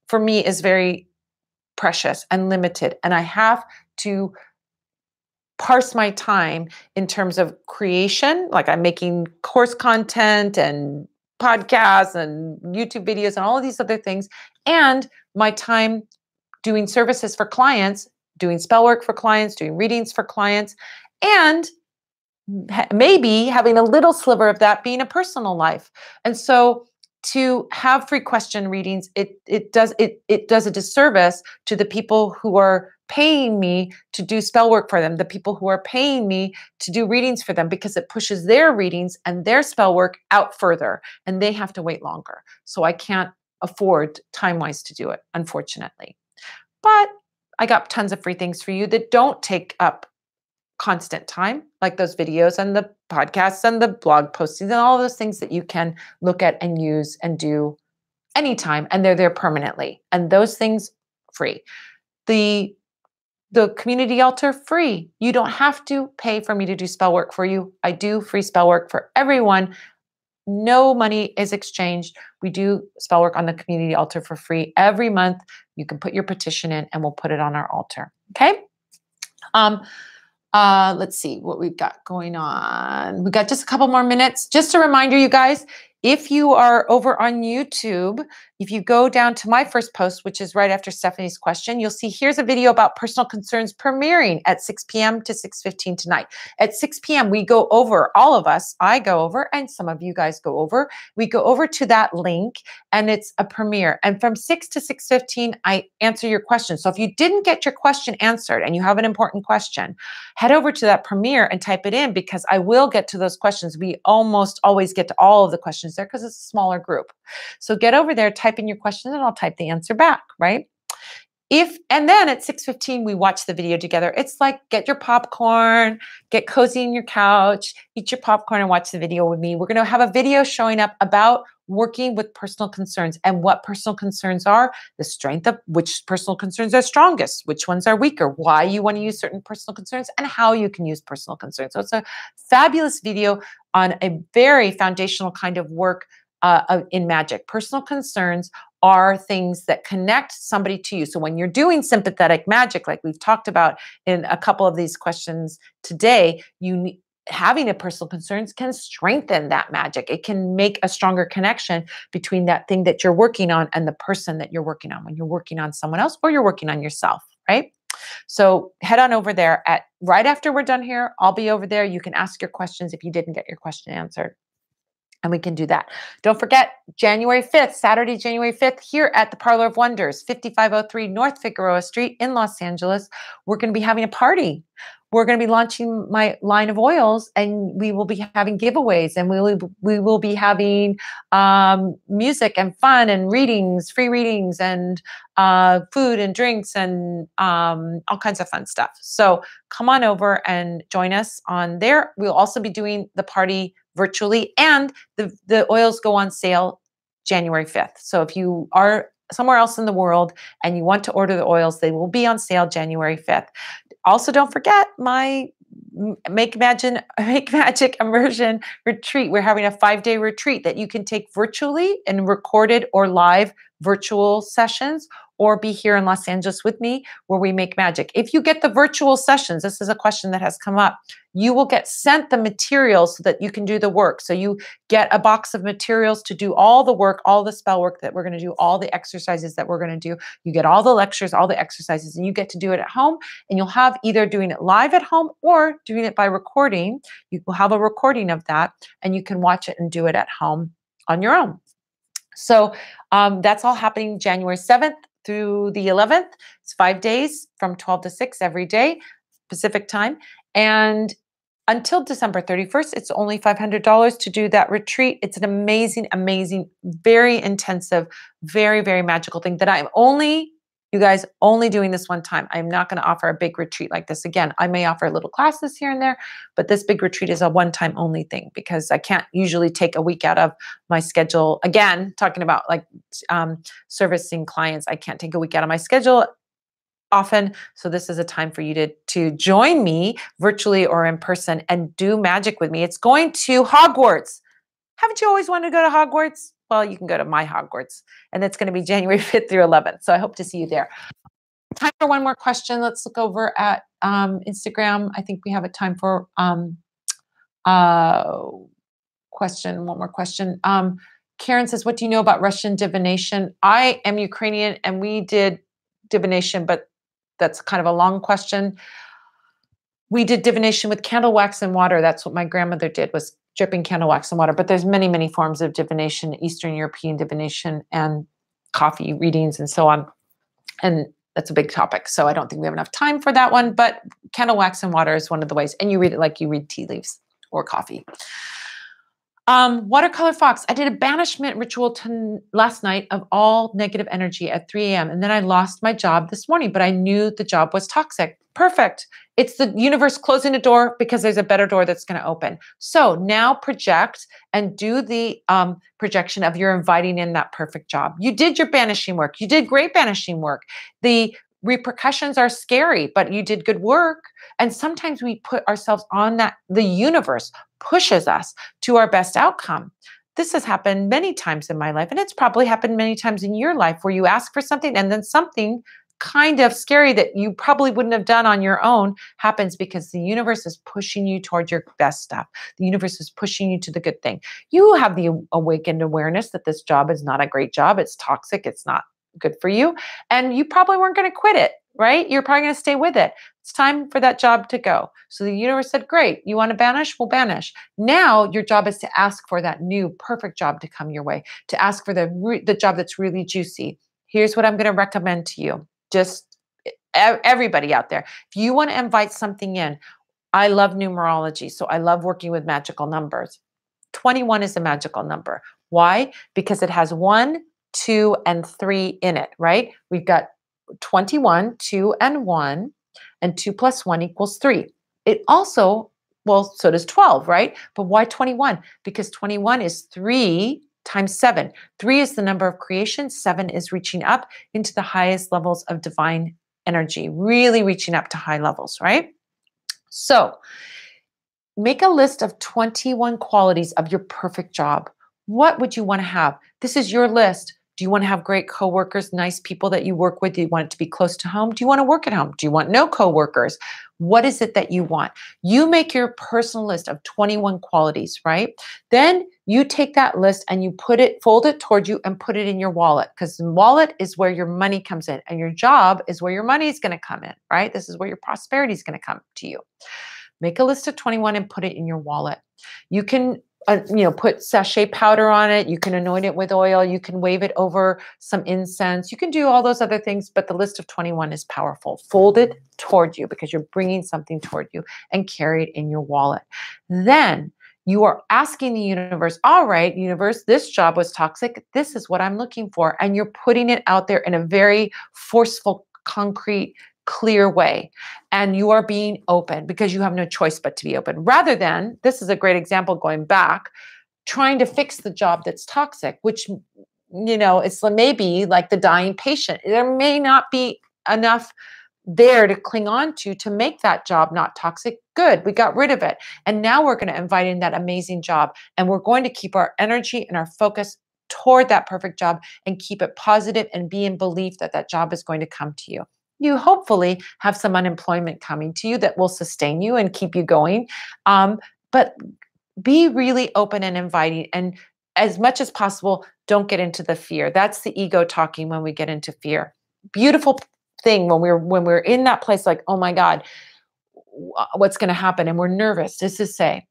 A: for me is very precious and limited. And I have to parse my time in terms of creation. Like I'm making course content and podcasts and YouTube videos and all of these other things, and my time doing services for clients, doing spell work for clients, doing readings for clients, and maybe having a little sliver of that being a personal life. And so to have free question readings, it does a disservice to the people who are paying me to do spell work for them, the people who are paying me to do readings for them, because it pushes their readings and their spell work out further and they have to wait longer. So I can't afford time-wise to do it, unfortunately. But I got tons of free things for you that don't take up constant time, like those videos and the podcasts and the blog postings and all of those things that you can look at and use and do anytime, and they're there permanently. And those things free. The community altar, free. You don't have to pay for me to do spell work for you. I do free spell work for everyone. No money is exchanged. We do spell work on the community altar for free every month. You can put your petition in and we'll put it on our altar. Okay. Let's see what we've got going on. We've got just a couple more minutes. Just a reminder, you guys, if you are over on YouTube, if you go down to my first post, which is right after Stephanie's question, you'll see here's a video about personal concerns premiering at 6 p.m. to 6:15 tonight. At 6 p.m., we go over, all of us, I go over, and some of you guys go over. We go over to that link, and it's a premiere. And from 6 to 6:15, I answer your questions. So if you didn't get your question answered and you have an important question, head over to that premiere and type it in, because I will get to those questions. We almost always get to all of the questions there because it's a smaller group. So get over there, type in your question, and I'll type the answer back, right? And then at 6:15, we watch the video together. It's like, get your popcorn, get cozy in your couch, eat your popcorn and watch the video with me. We're going to have a video showing up about working with personal concerns and what personal concerns are, the strength of which personal concerns are strongest, which ones are weaker, why you want to use certain personal concerns, and how you can use personal concerns. So it's a fabulous video on a very foundational kind of work in magic. Personal concerns are things that connect somebody to you. So when you're doing sympathetic magic, like we've talked about in a couple of these questions today, having a personal concerns can strengthen that magic. It can make a stronger connection between that thing that you're working on and the person that you're working on when you're working on someone else or you're working on yourself, right? So head on over there right after we're done here. I'll be over there. You can ask your questions if you didn't get your question answered. And we can do that. Don't forget, January 5th, Saturday, January 5th, here at the Parlor of Wonders, 5503 North Figueroa Street in Los Angeles. We're going to be having a party. We're going to be launching my line of oils, and we will be having giveaways, and we will be having music and fun and readings, free readings, and food and drinks, and all kinds of fun stuff. So come on over and join us on there. We'll also be doing the party virtually, and the oils go on sale January 5th. So if you are somewhere else in the world and you want to order the oils, they will be on sale January 5th. Also, don't forget my Make Magic Immersion Retreat. We're having a 5-day retreat that you can take virtually in recorded or live virtual sessions, or be here in Los Angeles with me where we make magic. If you get the virtual sessions, this is a question that has come up, you will get sent the materials so that you can do the work. So you get a box of materials to do all the work, all the spell work that we're going to do, all the exercises that we're going to do. You get all the lectures, all the exercises, and you get to do it at home. And you'll have either doing it live at home or doing it by recording. You will have a recording of that, and you can watch it and do it at home on your own. So that's all happening January 7th through the 11th. It's 5 days from 12 to 6 every day, Pacific time. And until December 31st, it's only $500 to do that retreat. It's an amazing, amazing, very intensive, very, very magical thing that I'm only doing this one time. I'm not going to offer a big retreat like this again. I may offer little classes here and there, but this big retreat is a one-time only thing because I can't usually take a week out of my schedule. Again, talking about like servicing clients, I can't take a week out of my schedule often. So this is a time for you to join me virtually or in person and do magic with me. It's going to Hogwarts. Haven't you always wanted to go to Hogwarts? Well, you can go to my Hogwarts, and it's going to be January 5th through 11th. So I hope to see you there. Time for one more question. Let's look over at Instagram. I think we have a time for one more question. Karen says, what do you know about Russian divination? I am Ukrainian, and we did divination, but that's kind of a long question. We did divination with candle wax and water. That's what my grandmother did, was dripping candle wax and water. But there's many, many forms of divination, Eastern European divination and coffee readings and so on. And that's a big topic. So I don't think we have enough time for that one. But candle wax and water is one of the ways. And you read it like you read tea leaves or coffee. Watercolor fox. I did a banishment ritual last night of all negative energy at 3 a.m. And then I lost my job this morning, but I knew the job was toxic. Perfect. It's the universe closing a door because there's a better door that's going to open. So now project and do the projection of you're inviting in that perfect job. You did your banishing work. You did great banishing work. The repercussions are scary, but you did good work. And sometimes we put ourselves on that. The universe pushes us to our best outcome. This has happened many times in my life, and it's probably happened many times in your life where you ask for something and then something kind of scary that you probably wouldn't have done on your own happens because the universe is pushing you toward your best stuff. The universe is pushing you to the good thing. You have the awakened awareness that this job is not a great job. It's toxic. It's not good for you. And you probably weren't going to quit it, right? You're probably going to stay with it. It's time for that job to go. So the universe said, great, you want to banish? We'll banish. Now your job is to ask for that new perfect job to come your way, to ask for the job that's really juicy. Here's what I'm going to recommend to you. Just everybody out there. If you want to invite something in, I love numerology. So I love working with magical numbers. 21 is a magical number. Why? Because it has 1, 2, and 3 in it, right? We've got 21, 2, and 1, and 2 plus 1 equals 3. It also, well, so does 12, right? But why 21? Because 21 is 3 times 7. 3 is the number of creation. 7 is reaching up into the highest levels of divine energy, really reaching up to high levels, right? So make a list of 21 qualities of your perfect job. What would you want to have? This is your list. Do you want to have great coworkers, nice people that you work with? Do you want it to be close to home? Do you want to work at home? Do you want no coworkers? What is it that you want? You make your personal list of 21 qualities, right? Then you take that list and you fold it toward you and put it in your wallet, because the wallet is where your money comes in and your job is where your money is going to come in, right? This is where your prosperity is going to come to you. Make a list of 21 and put it in your wallet. You can put sachet powder on it. You can anoint it with oil. You can wave it over some incense. You can do all those other things, but the list of 21 is powerful. Fold it toward you because you're bringing something toward you, and carry it in your wallet. Then you are asking the universe, all right, universe, this job was toxic. This is what I'm looking for. And you're putting it out there in a very forceful, concrete, clear way. And you are being open because you have no choice but to be open, rather than, this is a great example going back, trying to fix the job that's toxic, which, it's maybe like the dying patient. There may not be enough there to cling on to make that job not toxic. Good, we got rid of it. And now we're going to invite in that amazing job. And we're going to keep our energy and our focus toward that perfect job and keep it positive and be in belief that that job is going to come to you. You hopefully have some unemployment coming to you that will sustain you and keep you going. But be really open and inviting. And as much as possible, don't get into the fear. That's the ego talking when we get into fear. Beautiful thing when we're in that place, like, oh my God, what's going to happen? And we're nervous. Is to say,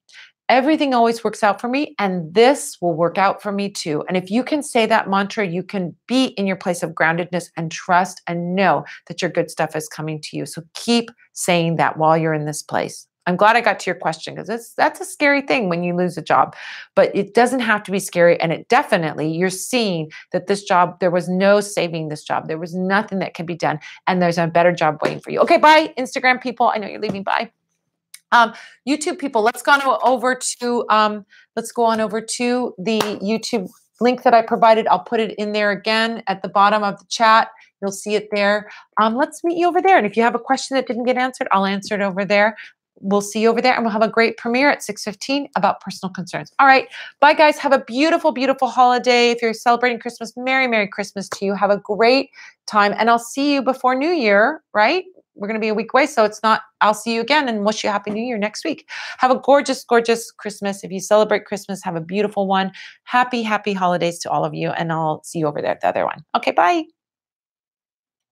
A: everything always works out for me, and this will work out for me too. And if you can say that mantra, you can be in your place of groundedness and trust and know that your good stuff is coming to you. So keep saying that while you're in this place. I'm glad I got to your question, because that's a scary thing when you lose a job, but it doesn't have to be scary. And it definitely, you're seeing that this job, there was no saving this job. There was nothing that can be done. And there's a better job waiting for you. Okay, bye, Instagram people. I know you're leaving. Bye. YouTube people, let's go on over to the YouTube link that I provided. I'll put it in there again at the bottom of the chat. You'll see it there. Let's meet you over there. And if you have a question that didn't get answered, I'll answer it over there. We'll see you over there, and we'll have a great premiere at 6:15 about personal concerns. All right. Bye, guys. Have a beautiful, beautiful holiday. If you're celebrating Christmas, Merry, Merry Christmas to you. Have a great time. And I'll see you before New Year, right? We're going to be a week away, so it's not, I'll see you again and wish you a Happy New Year next week. Have a gorgeous, gorgeous Christmas. If you celebrate Christmas, have a beautiful one. Happy, happy holidays to all of you, and I'll see you over there at the other one. Okay, bye.